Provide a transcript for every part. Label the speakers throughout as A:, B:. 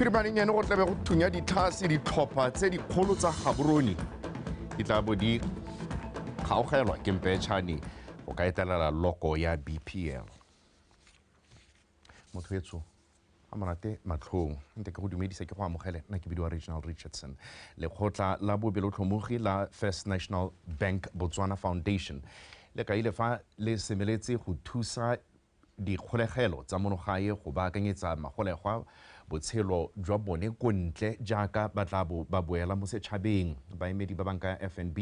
A: phirimaneng yane go tlabe go thunya dithase ditlhopha tse dikgolo tsa gaborone di tla bo di kgaogelwa ke mpetšhane go ka etelela loko ya BPL. Motho etso a monate matlhong nte ke go dumedisa ke go amogele nna ke bidiwa Regional Richardson. Lekgotla la bobelotlhomogi la First National Bank Botswana Foundation le ka ile fa le semeletse go thusa dikgolegelo tsa monogae go baakanyetsa magolegwa botshelo jwa bone ko ntle jaaka ba tla ba boela mo setšhabeng. Baemedi ba banka ya FNB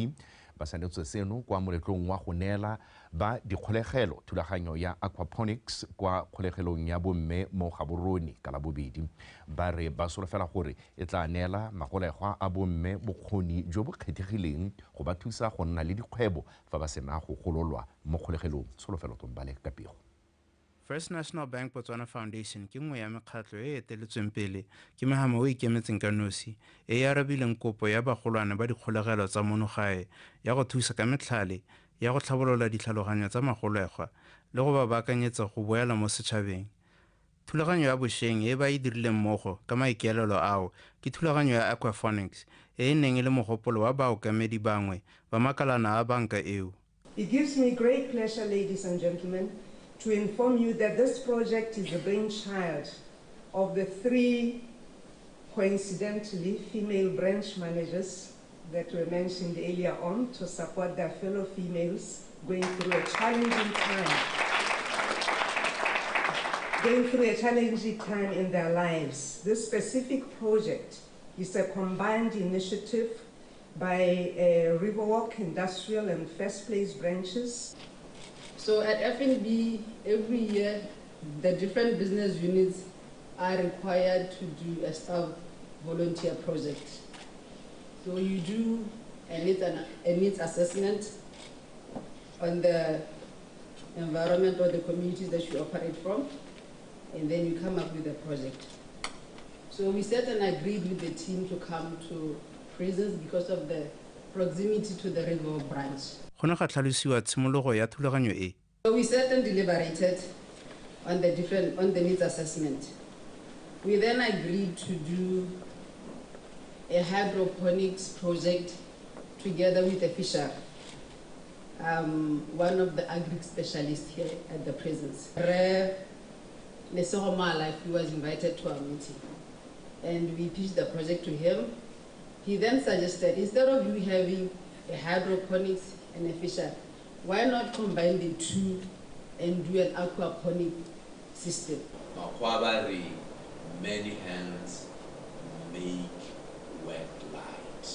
A: ba sanetse seno kwa moletlong wa go neela ba dikgolegelo thulaganyo ya aquaponics kwa kgolegelong ya bomme mo Gaborone ka la bobedi. Ba re ba solofela gore e tla neela magolegwa a bomme bokgoni jo bo kgethegileng go ba thusa go nna le dikgwebo fa ba sena go gololwa mo kgolegelong. Solofelo Tombale ka pego.
B: First National Bank Botswana Foundation ke nngwe ya mekgatlo e eteletsweng pele ke mahamo o ikemetseng ka nosi e arabileng kopo ya bagolwana ba dikgolegelo tsa monogae ya go thusa ka metlhale ya go tlhabolola ditlhaloganyo tsa magolegwa le go ba baakanyetsa go boela mo setšhabeng. Thulaganyo ya bošweng e ba e dirileng mmogo ka maikaelelo ao ke thulaganyo ya aquaponics e neng e le mogopolo wa baokamedi bangwe ba makalana a banka eo.
C: It gives me great pleasure, ladies and gentlemen, to inform you that this project is the brainchild of the 3 coincidentally female branch managers that were mentioned earlier on to support their fellow females going through a challenging time in their lives. This specific project is a combined initiative by Riverwalk Industrial and First Place branches.
D: So at FNB, every year, the different business units are required to do a staff volunteer project. So you do a needs assessment on the environment or the communities that you operate from, and then you come up with a project. So we set and agreed with the team to come to prisons because of the proximity to the river branch.
B: Go ne ga tlhalosiwa tshimologo ya thulaganyo e.
D: So we sat and deliberated on the needs assessment. We then agreed to do a hydroponics project together with a fisher, one of the agri specialists here at the prisons. He was invited to our meeting, and we pitched the project to him. He then suggested, instead of you having a hydroponics and a fisher, why not combine the two and do an aquaponic system?
E: Many hands make wet light.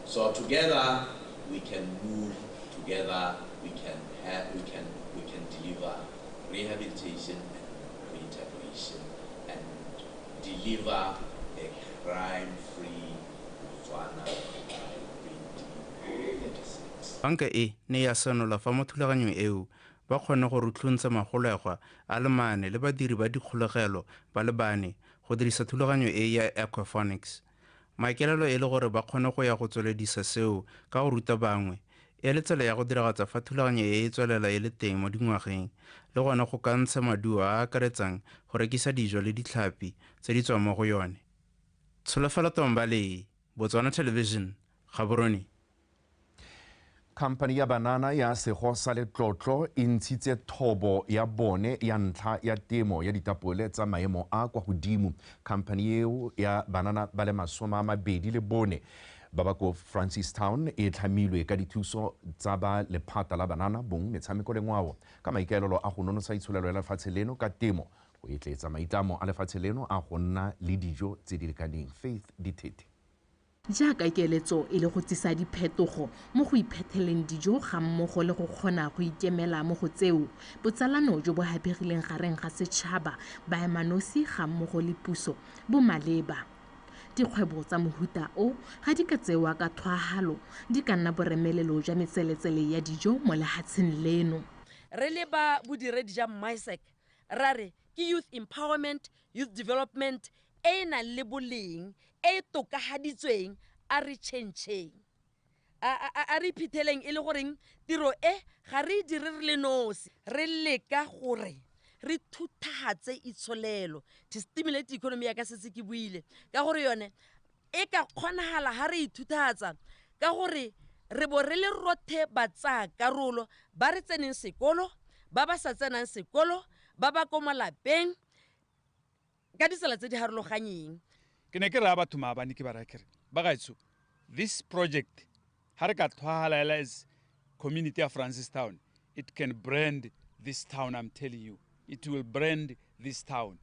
E: So together we can move together. We can deliver rehabilitation and reintegration and deliver a crime-free Botswana.
B: Banka e ne ya senola fa mo thulaganyong eo ba kgone go rutlhontsa magolegwa a le mane le badiri ba dikgolegelo ba le bane go dirisa thulaganyo e ya aquaponics. Maikaelelo e le gore ba kgone go ya go tsweledisa seo ka go ruta bangwe e le tsela ya go diragatsa fa thulaganyo e tswelela e le teng mo dingwageng le gona go ka ntsha maduo a akaretsang go rekisa dijo le ditlhapi tse di tswang mo go yone. Solofelo Tombale, Botswana Television, Gaborone.
A: Company ya banana ya sego sa letlotlo e ntshitse thobo ya bone ya ntlha ya temo ya ditapole tsa maemo a kwa godimo. Company eo ya banana ba le 24 ba ba ko Francistown e tlhamilwe ka dithuso tsa ba lephata la banana bong metshameko le ngwao ka maikaelelo a go nonotsha itsholelo ya lefatshe leno ka temo go etletsa maitlamo a lefatshe leno a go nna le dijo tse di lekaneng. Faith Ditete.
F: Jaaka keletso e le go tsisa diphetogo mo go iphetheleng dijo ga mmogo le go kgona go ikemela mo go tseo botsalano jo bo hapegileng gareng ga setšhaba baemanosi ga mmogo le puso bo maleba. Dikgwebo tsa mohuta o ga di ka tsewa ka thwahalo di ka nna boremelelo jwa metseletsele ya dijo mo lehatsheng leno.
G: Re le ba bodiredi ja MISEC ra re ke youth empowerment, youth development e na le boleng e tokahaditsweng a re tšhentšheng a re iphitlheleng e le goreng tiro e ga re dire re le nosi re leka gore re thuthagatse itsholelo to stimulate economy ya ka setse ke buile ka gore yone e ka kgonagala ha re ithuthagatsa ka gore re bo re le rothe ba tsaya karolo ba re tseneng sekolo ba ba sa tsenang sekolo ba ba ko malapeng ka ditsela tse di harologanyeng.
H: Ke ne ke ra batho maabane ke ba ra kere ba gaetso this project ha re ka thwahala as community of Francistown, it can brand this town. I'm telling you, it will brand this town.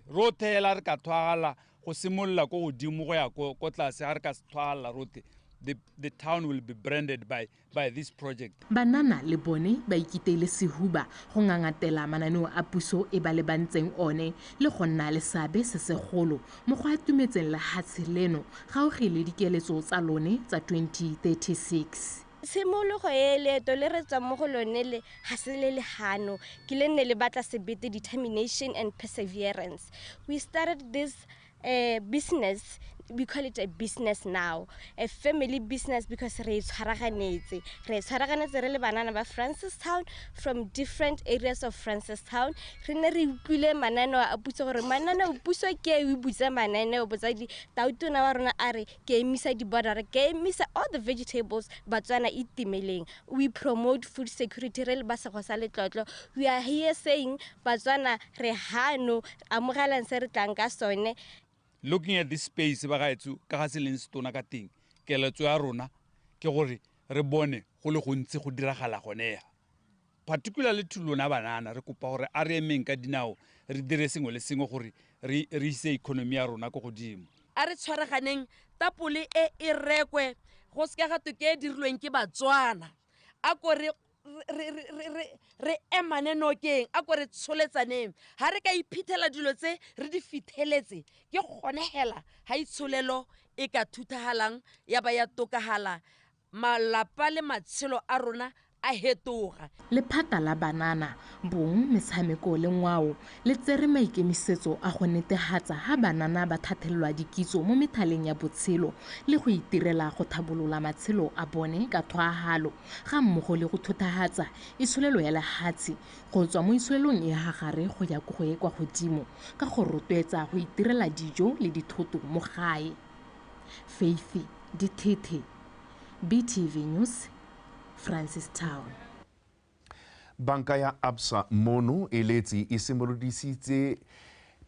H: Rote la re ka thwahala go simolla go godimo go ya go tlase ha re ka thwahala rote. The town will be branded by this project.
F: Banana le bone ba ikiteile sehuba go ngangatela mananeo a puso e ba le bantseng one le go nna le sabe se segolo mo go atumetseng le hatshe leno ga o gile dikeletso tsa lone tsa 2036.
I: Simologo e leeto le re tswa mo go lone le ga se le legano ke le ne le batla sebete determination and perseverance. We started this business, we call it a business now, a family business, because re tshwaraganetse re le banana ba Francistown from different areas of Francistown. Re ne re utlwile mananeo a puso gore mananeo puso ke e butsa mananeo botsa di tautona wa rona a re ke emisa di border ke emisa all the vegetables batswana itimeleng. We promote food security re le ba sego sa letlotlo. We are here saying batswana re hano amogelang se re tlang ka sone.
H: Looking at this space ba gaetso ka ga se leng stona ka teng keletso ya rona ke gore re bone go le gontsi go diragala gone particularly to lona banana re kopa gore a re emeng ka dinao re dire sengwe le sengwe gore re ise economy ya rona go godimo
G: a re tshwaraganeng tapole e rekwe go se ka ga toke dirilweng ke batswana a ko re emane nokeng a ko re tsholetsaneng ha re ka iphithela dilo tse re di fitheletse ke kgonegela ha itsholelo e ka thuthahalang ya ba ya tokahala malapa le matshelo a rona a hetoga.
F: Lephata la banana bong metshameko le ngwao le tsere maikemisetso a go netehatsa ha banana ba thathelwa dikitso mo methaleng ya botshelo le go itirela go thabolola matshelo a bone ka thwahalo ga mmogo le go thuthahatsa itsholelo ya lehatsi go tswa mo itsholelong e hagare go ya go e kwa godimo ka go rotloetsa go itirela dijo le dithoto mo gae. Faith Ditete, BTV News, Francistown.
A: Banka ya Absa mono eletsi e simolodisitse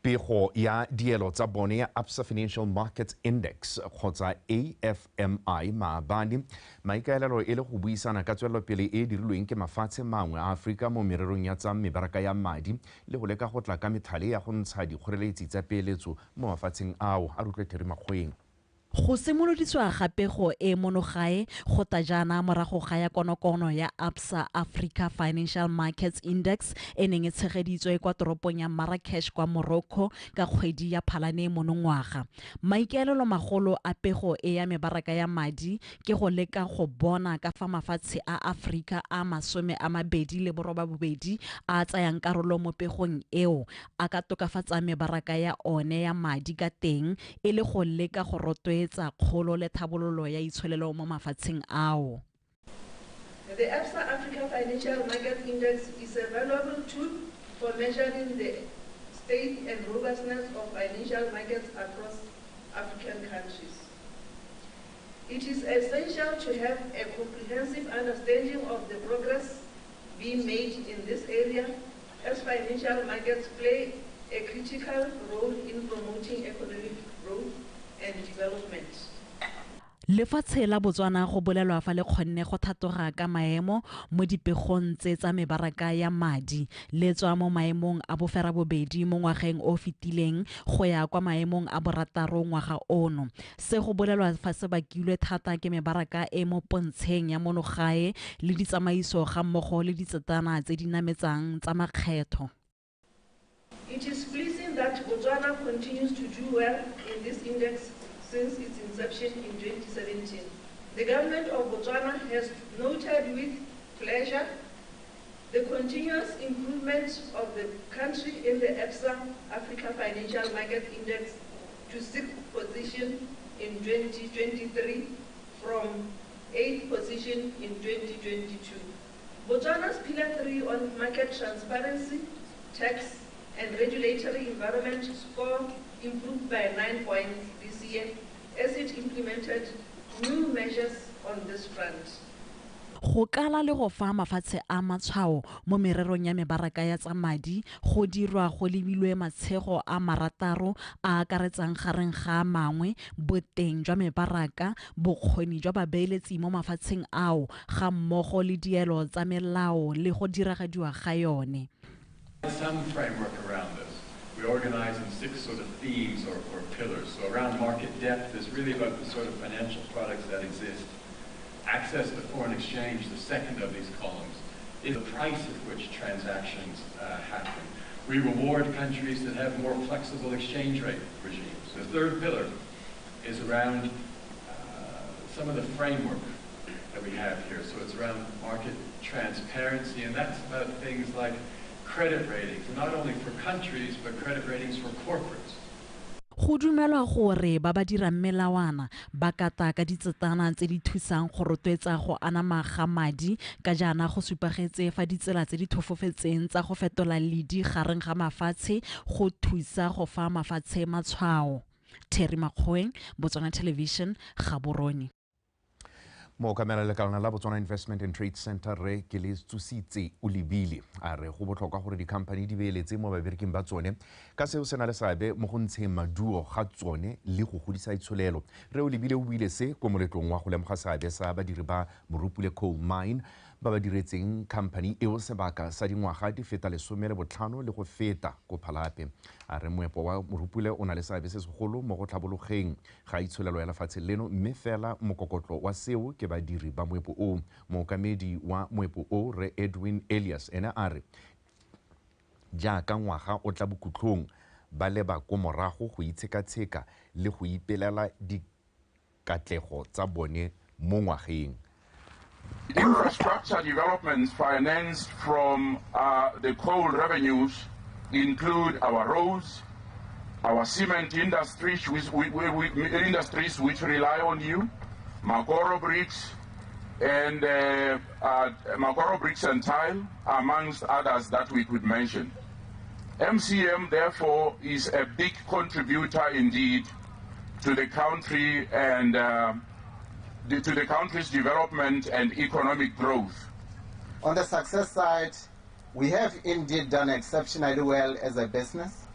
A: pego ya dielo tsa bone ya Absa Financial Markets Index kgotsa AFMI maabane maikaelelo e le go buisana ka tswelopele e dirilweng ke mafatshe mangwe a Afrika mo mererong ya tsa mebaraka ya madi le go leka go tla ka methale ya go ntsha dikgoreletsi tsa peeletso mo mafatsheng ao a rutlwe Theri Makgweng.
J: Go simoloditswa gape go e monogae go ta jana morago ga ya konokono ya Absa Africa Financial Markets Index e neng e tshegeditswe kwa toropong ya Marrakesh kwa Morocco ka kgwedi ya Phalane monongwaga. Maikaelelo magolo a pego e ya mebaraka ya madi ke go leka go bona ka fa mafatshe a Afrika a 20 a tsayang karolo mo pegong eo a ka tokafatsa mebaraka ya one ya madi ka teng e le go leka go rotloetsa kgolo le thabololo ya itsholelo mo mafatsheng ao.
C: The Absa Africa Financial Market Index is a valuable tool for measuring the state and robustness of financial markets across African countries. It is essential to have a comprehensive understanding of the progress being made in this area, as financial markets play a critical role in promoting economic growth and development.
J: Lefatshe la Botswana go bolelwa fa le kgonne go thatoga ka maemo mo dipegong tse tsa mebaraka ya madi le tswa mo maemong a bofera bobedi mo ngwageng o fetileng go ya kwa maemong a borataro ngwaga ono. Se go bolelwa fa se bakilwe thata ke mebaraka e mo pontsheng ya monogae le ditsamaiso ga mmogo le ditsetana tse di nametsang tsa makgetho.
C: It is pleasing that Botswana continues to do well in this index since its inception in 2017. The government of Botswana has noted with pleasure the continuous improvement of the country in the Absa Africa Financial Market Index to 6th position in 2023 from 8th position in 2022. Botswana's Pillar 3 on market transparency tax and regulatory environment score improved by 9 points this year as it implemented new measures on this front.
J: Go kala le go fa mafatshe a matshwao mo mererong ya mebaraka ya tsa madi go dirwa go lebilwe matshego a marataro a akaretsang gareng ga mangwe boteng jwa mebaraka bokgoni jwa babeeletsi mo mafatsheng ao ga mmogo le dielo tsa melao le go diragadiwa ga yone.
K: Some framework around this. We organize in 6 sort of themes or pillars. So around market depth is really about the sort of financial products that exist. Access to foreign exchange, the second of these columns, is the price at which transactions happen. We reward countries that have more flexible exchange rate regimes. The third pillar is around some of the framework that we have here. So it's around market transparency, and that's about things like credit ratings, not only for countries, but credit ratings for corporates.
J: Go dumelwa gore ba ba dira melawana ba kata ka ditsetana tse di thusang go rotloetsa go anama ga madi ka jana go supagetse fa ditsela tse di thofofetseng tsa go fetola ledi gareng ga mafatshe go thusa go fa mafatshe matshwao. Terry Makgoeng, Botswana Television, Gaborone.
A: Mo kamela le kalana la Botswana Investment and Trade Center re ke le tsusitse o lebile a re go botlhokwa gore di-company di beeletse mo babereking ba tsone ka seo se na le seabe mo go ntsheng maduo ga tsone le go godisa itsholelo. Re o lebile o buile se ko moletlong wa go lemoga seabe sa badiri ba Morupule Coal Mine ba ba diretseng company eo sebaka sa dingwaga di feta 15 le go feta ko Phalape. A re moepo wa Morupule o na le seabe se segolo mo go tlhabologeng ga itsholelo ya lefatshe leno mme fela mokokotlo wa seo ke badiri ba moepo o. Mookamedi wa moepo o re Edwin Elias ene a re jaaka ngwaga o tla bokutlhong ba leba ko morago go itsheka-tsheka le go ipelela dikatlego tsa bone mo ngwageng.
L: Infrastructure developments financed from the coal revenues include our roads, our cement industries, industries which rely on you, Makoro bricks, and Makoro bricks and tile, amongst others that we could mention. MCM, therefore, is a big contributor indeed to the country and to the country's development and economic growth.
M: On the success side, we have indeed done exceptionally well as a business.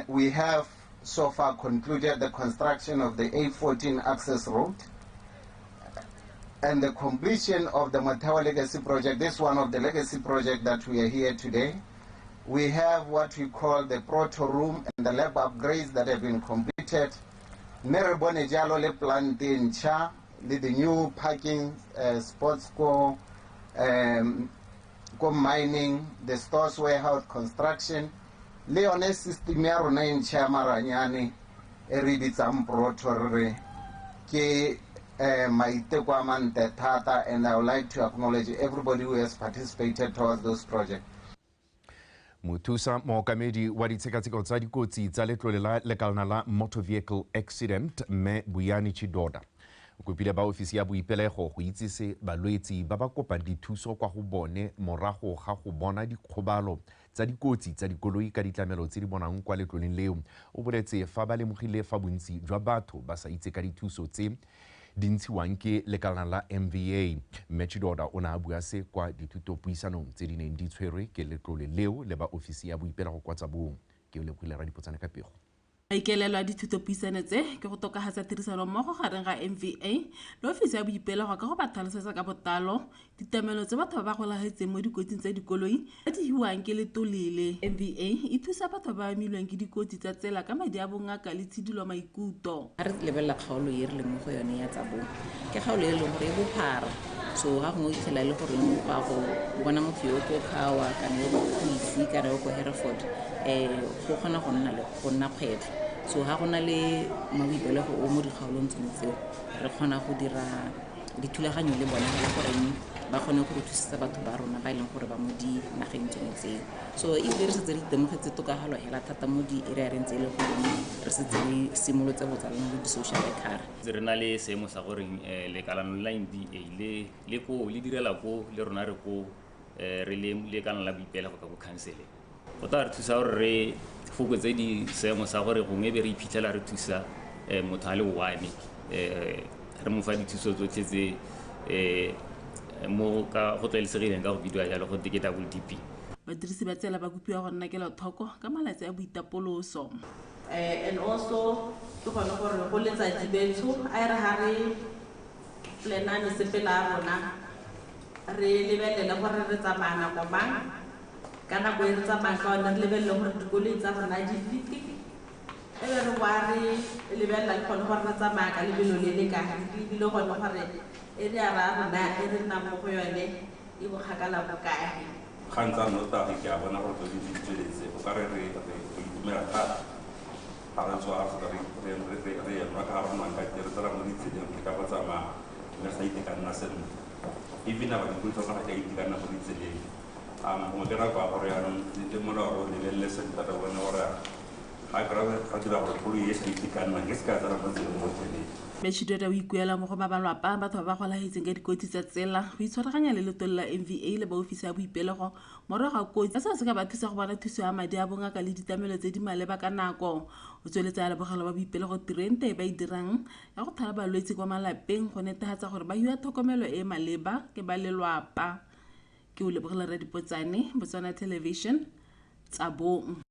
M: We have so far concluded the construction of the A14 access road and the completion of the Matawa Legacy Project. This is one of the legacy projects that we are here today. We have what we call the proto room and the lab upgrades that have been completed. Merebone Jalo le plantain cha, the new parking spots go mining, the stores warehouse construction. Leone system ya rona in cha maranyane e re bitsang proto ke maiteko a mante thata, and I would like to acknowledge everybody who has participated towards those projects.
A: Mothusa mookamedi wa ditshekatsheko tsa dikotsi tsa letlole la lekalana la motor vehicle accident mme Buyani Chidoda o kopile ba ofisi ya boipelego go itsise balwetsi ba ba kopang dithuso kwa go bone morago ga go bona dikgobalo tsa dikotsi tsa dikoloi ka ditlamelo tse di bonang kwa letloleng leo. O boletse fa ba lemogile fa bontsi jwa batho ba sa itse ka dithuso tse dintshiwang ke lekalana la MVA. Mechidoda o na bua se kwa dithuto puisanong tse di neng di tshwerwe ke letlole leo le ba ofisi ya boipelego kwa tsa bong. Ke o lebogile ra dipotsana ka pego.
N: Maikaelelo a dithuto puisano tse ke go tokagatsa tirisano mmogo gareng ga MVA le ofisi ya boipelego ka go ba tlhalosetsa ka botalo ditamelo tse batho ba ba golagetseng mo dikotsing tsa dikoloi tse di hiwang ke letolele. MVA e thusa batho ba amilweng ke dikotsi tsa tsela ka madi a bongaka le tshidilo maikuto.
O: A re lebelela kgaolo e re leng mo go yone ya tsa bong ke kgaolo e leng gore e bophara, so ga gongwe itlhela le gore ba go bona motho yo ko Khawa kana yo ko Kwisi kana yo ko Hereford go kgona go nna kgwetlho. So ga gona le maboipelego o mo dikgaolong tseo re kgona go dira dithulaganyo le bona le gore ba kgone go thusetsa batho ba rona ba ileng gore ba mo dinageng tseo. So e le re setse re itemogetse tokagalo hela thata mo di-area re ntse le go re setse re simolotse botsalano le di-social worker.
P: Re na le seemo sa gore lekalano la NDA le direla ko le rona re ko re le lekalano la boipelego ka go council o tla re thusa gore re fokotse di seemo sa gore gongwe be re iphitlhela re thusa motho a le one re mo fa dithuso tsotlhe tse mo ka go tlwaelesegileng ka go bidiwa jalo go ke double DP.
N: Badirisi ba tsela ba kopiwa go nna kelothoko ka malatsi a boitapoloso. And also ke gone gore go letsatsi betso a re ha re plana mesepela a rona re lebelele gore re tsamaya nako mang ka nako e re tsamaya ka ona re lebelele gore dikoloi tsa rona di fiti e be re wa re lebelela le gone gore re tsamaya ka lebelo le le kae ebile gone gore e re a rona e re nnang mo go yone e go kgakala bokae.
Q: Kgantsa notagi ke a bona gore tse di tsweletse o ka re itumela thata ga re tswa Afrika re ya ka ga rona ka re tsala mo ditseleng re ka ba tsamaya mme ga itekanna sentle ebile ba di tsa ga itekanna mo ditseleng mo ke ra kwa gore yaanong le molao le lebelele sentle thata bona gore ga dira gore koloi e sa itekanna ke se ka tsala mo tseleng mo tseleng.
N: Meshidota o ikuela mo go ba balwapa batho ba ba golagetseng ka dikotsi tsa tsela go itshwaraganya le letolo la MVA le ba ofisi ya boipelego morago ga kotsi sa se ka ba thusa go bona thuso ya madi a bongaka le ditamelo tse di maleba ka nako o tsweletsa ya lebogelo ba boipelego tirente ba e dirang ya go thala balwetse kwa malapeng go netefatsa gore ba hiwa tlhokomelo e maleba ke ba lelwapa. Ke o lebogela Radipotsane Botswana Television Tsabong.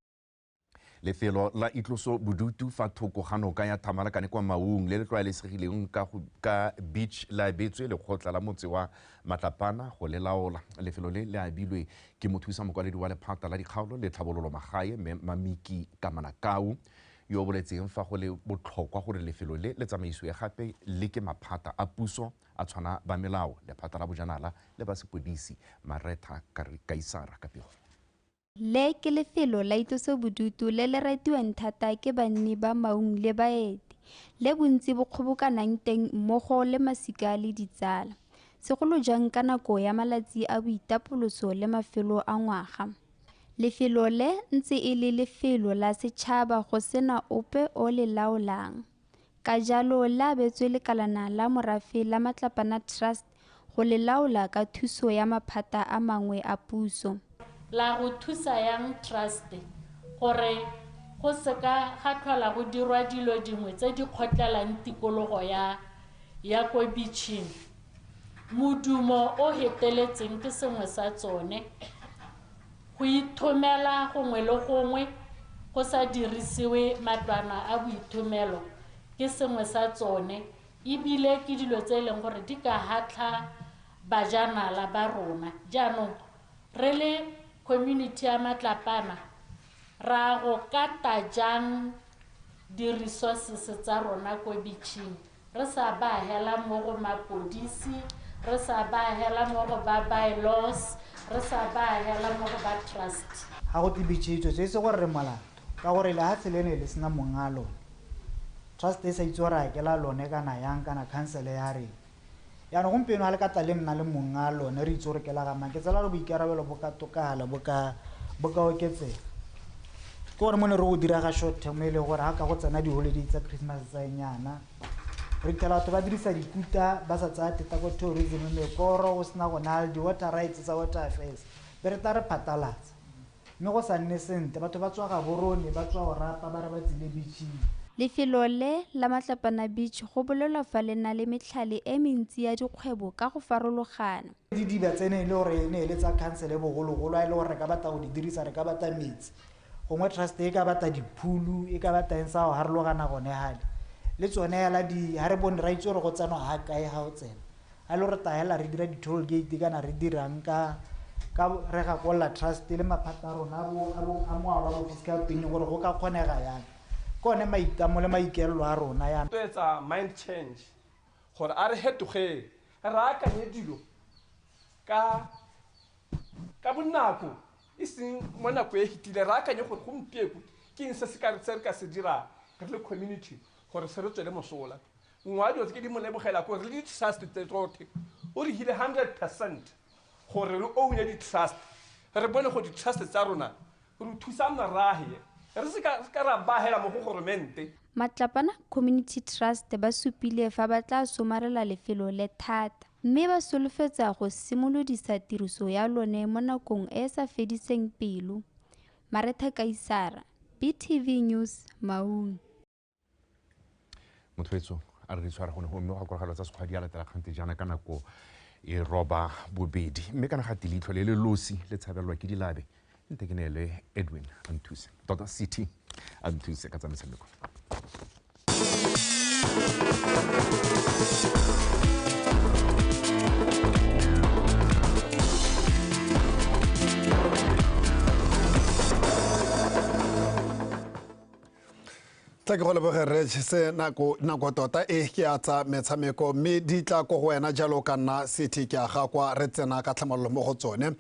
A: Lefelo la itloso bodutu fa thoko ga noka ya Thamalakane kwa Maung le le tlwaelesegileng ka beach la Betswe le kgotla la motse wa Matlapana go le laola. Lefelo le le abilwe ke mothusa mokwaledi wa lephata la dikgaolo le tlhabololo magae Mamiki Kamanakau yo boletseng fa go le botlhokwa gore lefelo le le tsamaisiwe gape le ke maphata a puso a tshwana ba melao lephata la bojanala le ba sepodisi Maretha Kaisara ka pego.
R: Le ke lefelo la itlosobodutu le le ratiwang thata ke banni ba Maung le baeti le bontsi bo kgobokanang teng mmogo le masika le ditsala segolo jang ka nako ya malatsi a boitapoloso le mafelo a ngwaga. Lefelo le ntse e le lefelo la setšhaba go sena ope o le laolang ka jalo la abetswe lekalana la morafe la Matlapana Trust go le laola ka thuso ya maphata a mangwe a puso.
S: La go thusa yang trust gore go seka ga tlhola go dirwa dilo dingwe tse di kgotlelang tikologo ya ko beaching. Modumo o heteletseng ke sengwe sa tsone go ithomela gongwe le gongwe go sa dirisiwe matlwana a boithomelo ke sengwe sa tsone ebile ke dilo tse e leng gore di ka hatla bajanala ba rona. Jaanong re le community ya Matlapana ra go kata jang di-resources tsa rona ko beaching re sa ba hela mo go mapodisi re sa ba hela mo go ba bylaws re sa ba hela mo go ba trust.
T: Ga go tibitšitšo se se gore re molato ka gore le ga tselene le sena monga lone trust e sa itse gore a kela lone kana yang kana councile ya rena yaanong gompieno ga le ka tla le nna le monga lone re itse gore ke la gamang ke tsela re boikarabelo bo ka tokala bo ka oketsega ke gore mo ne re go dira ga short term e le gore ga ka go tsena di-holiday tsa Christmas tsa enyana re fitlhela batho ba dirisa dikuta ba sa tsaya teta ko tourism mekoro go sena go na le di-water rights tsa water affairs be re tla re phatalatsa mme go sa nne sente batho ba tswa ga borone ba tswa go rapa ba re ba tsile beaching.
R: Lefelo le la Matlapana Beach go bolelwa fa le na le metlhale e mentsi ya dikgwebo ka go farologana.
T: Diba tsene le gore ne le tsa council bogologolo a ile gore re ka batla go di dirisa re ka batla metsi gongwe trust e ka batla diphulu e ka batla eng sa go harologana gone gale le tsone yala ha re bone ra itse gore go tsenwa ga kae ga o tsena a le gore taela re dira di-toll gate kana re dirang ka re ga kolla trust le maphata a rona a moalo a fiscal penye gore go ka kgonega yang kone maitamo le maikelo a rona yana
U: to etsa mind change gore a re hetoge ra akanye dilo ka bonako e seng mo nako e hitile ra akanye gore gompieko ke eng se re ka se dira re le community gore se re tswele mosola ngwa dilo tse ke di mo lebogela gore le di-trust tse tsotlhe o re hile 100% gore re own di-trust re bone go di-trust tsa rona re thusa marahe re se ka ra bahela mo go goromente.
R: Matlapana Community Trust ba supile fa ba tla somarela lefelo le thata mme ba solofetsa go simolodisa tiriso ya lone mo nakong e sa fediseng pelo. Maretha Kaisara, BTV News, Maung.
A: Mothoetso a re tshwara gone go mme go koragalo tsa sekgwadi ya latela kgante jana ka nako e roba bobedi mme kana ga tilitho le losi le tshabelwa ke dilabe ntse ke nele Edwin Anthuse Dr. City Anthuse ka tsa metshameko.
D: Ke go lebogere se nako tota e ke a tsa metshameko mme di tla go wena jalo ka nna City ke a ga kwa re tsena ka tlhamalolo mo go tsone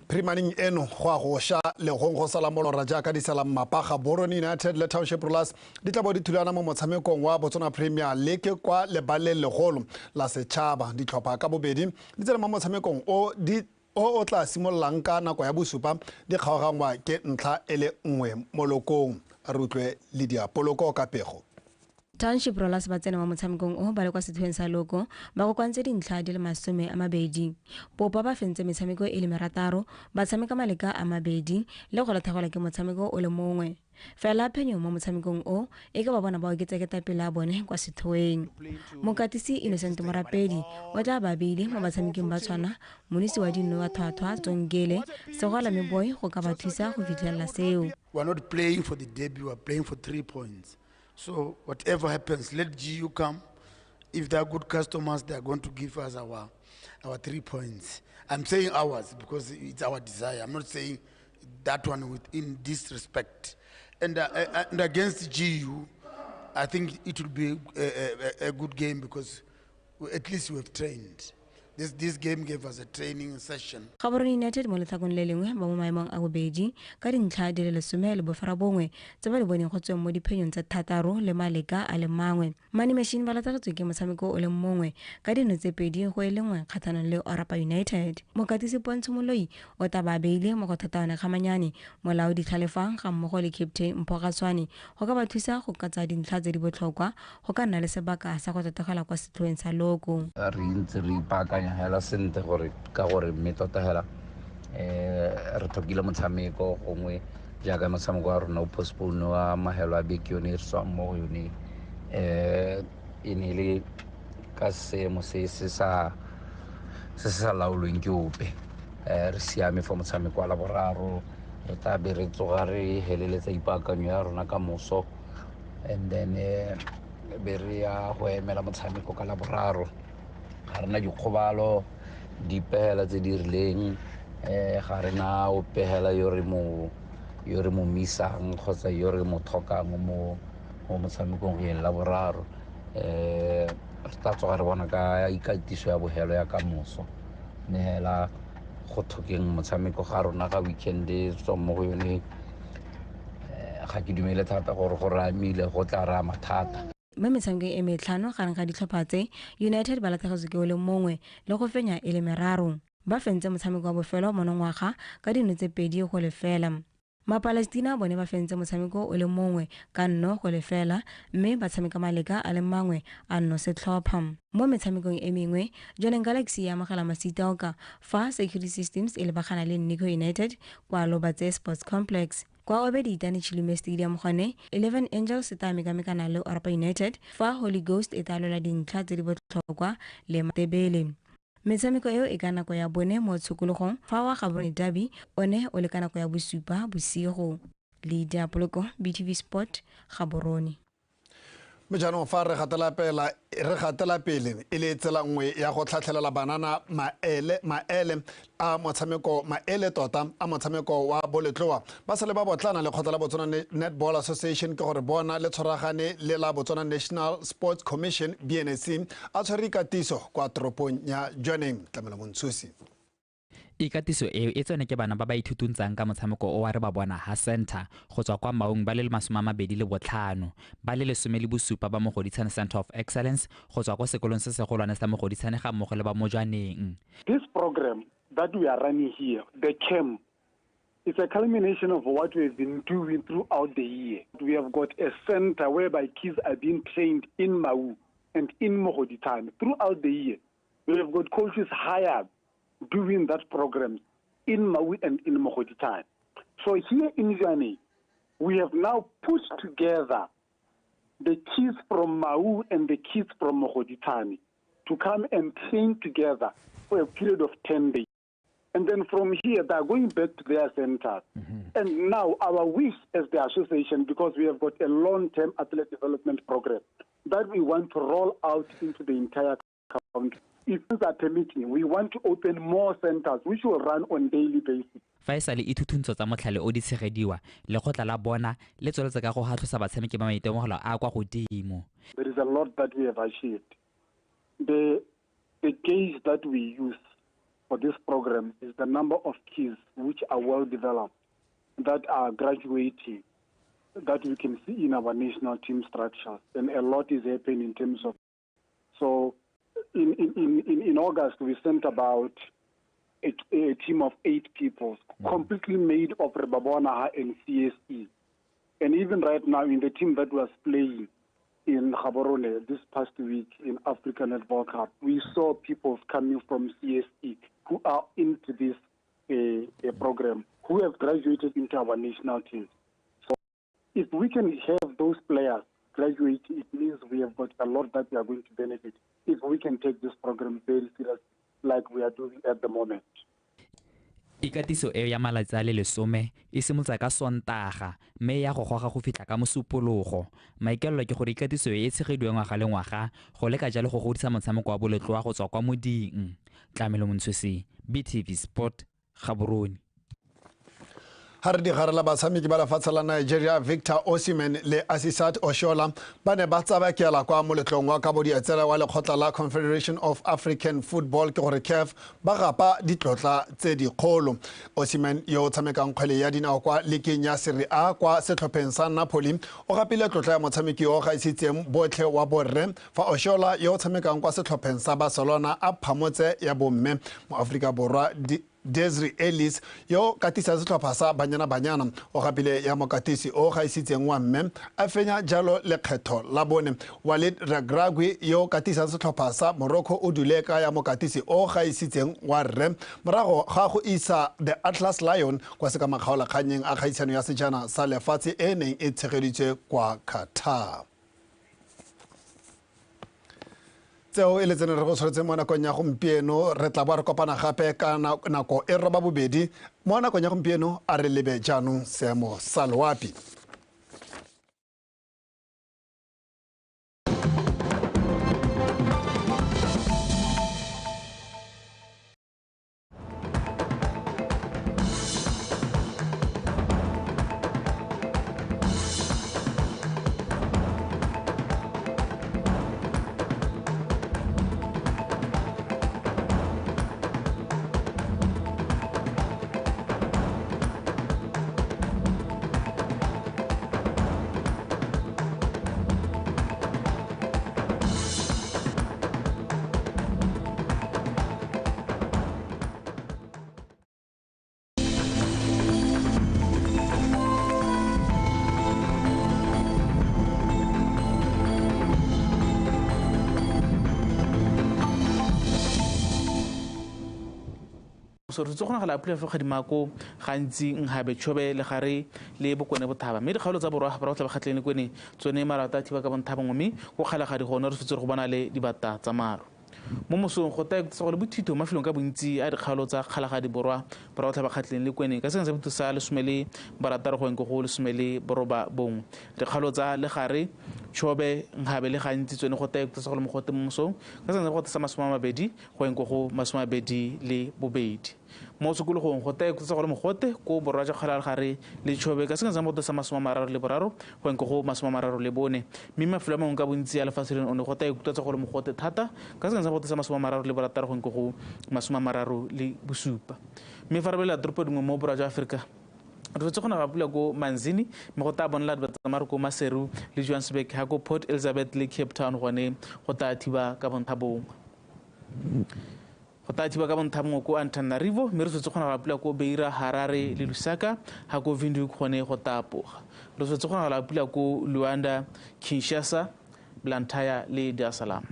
D: primaning eno go a go sha le go sala molora jaaka di sala mmapa ga Boron United le Township Rollers di tla bo di thulana mo motshamekong wa Botswana Premier League kwa lebale legolo la setšhaba di tlhopha ka bobedi di tsena mo motshamekong o tla simololang ka nako ya bosupa di kgaogangwa ke ntlha ele nngwe molokong re utlwe le diapoloko ka pego.
V: Township Rollers ba tsena mo motshamekong o ba le kwa sethweng sa loko ba go kwantse dintlha di le 20. Popa ba fentse metshameko e le 3 ba tshameka maleka a mabedi le go latlhegelwa ke motshameko o le mongwe. Fela phenyo mo motshamekong o e ka ba bona ba oketseketa pele a bone kwa sethweng. Mokatisi Innocent Morapedi o tla ba beile mo batshameking ba tshwana monisi wa dino wa thwathwa Tsongele Segwala Meboy go ka ba thusa go fitlhelela seo.
W: We are not playing for the debut, we are playing for 3 points. So whatever happens, let GU come. If they are good customers, they are going to give us our 3 points. I'm saying ours because it's our desire. I'm not saying that one in disrespect. And against GU, I think it will be a good game because at least we have trained. This game gave us a training session.
V: Boron United mo letlhakong le lengwe ba mo maemong a bobedi ka dintlha di le 10 le bofara bongwe tse ba le boneng go tsweng mo diphenyong tsa 3 le maleka a le mangwe. Money Machine ba latlhegetswe ke motshameko o le mongwe ka dino tse 2 go e lengwe kgathanong le Orapa United. Mokatisi Pontsho Moloi o taba beile mo go thataone kgamanyane molao di tlhalefang ga mmogo le captain Mphogatswane go ka ba thusa go ka tsa dintlha tse di botlhokwa go ka nna le sebaka sa go totegela kwa setlhoeng sa loko.
X: Hela sente gore ka gore mme tota hela re thokile motshameko gongwe jaaka motshameko wa rona o postpone wa mahelo a beke yone re tswa mo go yone e ne le ka seemo se sa laolweng ke ope re siame for motshameko wa laboraro re tla be re tsoga re heleletsa ipaakanyo ya rona ka moso and then be re ya go emela motshameko ka laboraro ga rena dikgobalo dipehela tse di rileng ga rena o pehela yo re mo misang kgotsa yo re mo thokang mo motshamekong go la boraro re tla tsoga re bona ka ikatiso ya bohelo ya ka moso ne hela go thokeng motshameko ga rona ga weekend tswa mo go yone ga ke dumele thata gore go ramile go tla ra mathata.
V: Mo metshamekong e metlhano gareng ga ditlhopha tse United ba latlhegetswe ke o le mongwe le go fenya e le 3 ba fentse motshameko wa bofelo monongwaga ka dino tse 2 go lefela. Mapalestina bone ba fentse motshameko o le mongwe ka 4 go lefela mme ba tshameka maleka a le mangwe a nno setlhopha. Mo metshamekong e mengwe Jordan Galaxy ya amogela Masitaoka fa Security Systems e lebagana le NAKO United kwa Lobatse Sports Complex. Kwa Obedi Itani Chilume Stadium gone 11 Angels ta mekamekana le Orapa United fa Holy Ghost e talola dintlha tse di botlhokwa le Matebele. Metshameko eo e ka nako ya bone mo tshokologong fa wa Gaborone Derby one o le ka nako ya bosupa bosigo. Lydia Poloko, BTV Sport, Gaborone.
D: Mejano fa re gatela pele e le tsela nngwe ya go tlhatlhelela banana maele a motshameko maele tota a motshameko wa boletloa ba sale ba botlana le kgotla la Botswana Netball Association ke gore bona le tshwaragane le la Botswana National Sports Commission BNC a tshwere katiso kwa toropong ya Johannesburg Tlamela Montshusi.
Y: Ikatiso eo e tsone ke bana ba ba ithutuntsang ka motshameko o wa re ba bona ha center go tswa kwa Maung ba le 25 ba le 17 ba Mogoditshane Center of Excellence go tswa kwa sekolong se segolwane sa Mogoditshane ga mmogo le ba mo Johaneng.
Z: This program that we are running here, the camp, it's a culmination of what we have been doing throughout the year. We have got a center whereby kids are being trained in Mau and in Mogoditshane throughout the year. We have got coaches hired doing that program in Maui and in Mogoditshane. So here in Zwane, we have now put together the kids from Mau and the kids from Mogoditani to come and train together for a period of 10 days. And then from here, they are going back to their centers. And now our wish as the association, because we have got a long-term athlete development program that we want to roll out into the entire country. If things are permitting, we want to open more centers which will run on daily basis.
Y: Faisal e thuthuntsho tsa motlhale o di tshegediwa le go tla la bona le tsweletse ka go gatlosa batshameki ba maitemogelo a kwa godimo.
Z: There is a lot that we have achieved. The gauge that we use for this program is the number of kids which are well developed, that are graduating, that we can see in our national team structures, and a lot is happening in terms of. So, in August we sent about a team of 8 people, completely made of Rebabona and CSE, and even right now in the team that was playing in Gaborone this past week in African Netball Cup, we saw people coming from CSE who are into this program, who have graduated into our national teams. So if we can have those players graduate, it means we have got a lot that we are going to benefit if we can take this program very seriously like we are doing at the moment.
Y: Ikatiso e ya malatsi a le 10 e simolotsa ka Sontaga mme ya go goga go fitlha ka Mosupologo. Maikaelelo ke gore ikatiso e tshegediwe ngwaga le ngwaga go leka jalo go godisa motshameko wa boletloa go tswa kwa moding. Tlamelo Montshosi, BTV Sport, Gaborone.
D: ha re di garela batshameki ba lefatshe la Nigeria Victor Osimhen le Asisat Oshola ba ne ba tsabakela kwa moletlong wa kabodi a tsela wa lekgotla la Confederation of African Football ke gore CAF ba gapa ditlotla tse dikgolo. Osimhen yo o tshamekang kgwele ya dinao kwa lekeng ya Serie A kwa setlhopheng sa Napoli o gapile tlotla ya motshameki o ga isitseng botlhe wa borre fa Oshola yo o tshamekang kwa setlhopheng sa Barcelona a phamotse ya bomme mo Afrika Borwa Desiree Ellis yo katisa setlhopha sa banyana o gapile ya mokatisi o ga isitseng wa mme a fenya jalo lekgetho la bone. Walid Regragui yo katisa setlhopha sa Morocco o dule ka ya mokatisi o ga isitseng wa rre morago ga go isa the Atlas Lion kwa se ka makgaola kganyeng a kgaisano ya sejana sa lefatshe e neng e tshegeditswe kwa Qatar. Tseo e le tsene re go tshwaretse mo nakong ya gompieno re tla ba re kopana gape ka nako e roba bobedi mo nakong ya gompieno a re lebe jaanong seemo sa loapi.
B: so re tsogona ga la pula fa gadimako gantsi nghabe chobe le gare le bokone bothaba mme dikgaolo tsa borwa ba tla ba khatlene kwene tsone marata thiba ka bonthabang mme go kgala ga di gona re setse go bona le dibata tsa maro mo mosong go ta go le bothito mafelong ka bontsi a dikgaolo tsa kgalagadi borwa ba tla ba khatlene le kwene ka sense botho sa le somele barata re go enko go le somele boroba bong dikgaolo tsa le gare chobe nghabe le gantsi tsone go ta go le mogote mo mosong ka sense go tsa masoma mabedi go enko go masoma mabedi le bobedi mo sekologong go ta go le mogote ko borwa ja kgala gare le chobe ka sense mo tsa masoma mararo le boraro go enko go masoma mararo le bone mme mafelo mo ka bontsi a lefatsheleng one go ta go le mogote thata ka sense go tsa masoma mararo le borataro go enko go masoma mararo le bosupa mme fa re bela tropo dingwe mo borwa ja Afrika re tse gona ga pula go Manzini me go ta bonela ba tsamara ko Maseru le Johannesburg ha go Port Elizabeth le Cape Town gone go ta thiba ka bonthabong go ta thiba ka bonthabong ko Antananarivo me re tse gona ga pula ko Beira Harare le Lusaka ha go Windhoek gone go tapoga re tse gona ga pula ko Luanda Kinshasa Blantyre le Dar es Salaam.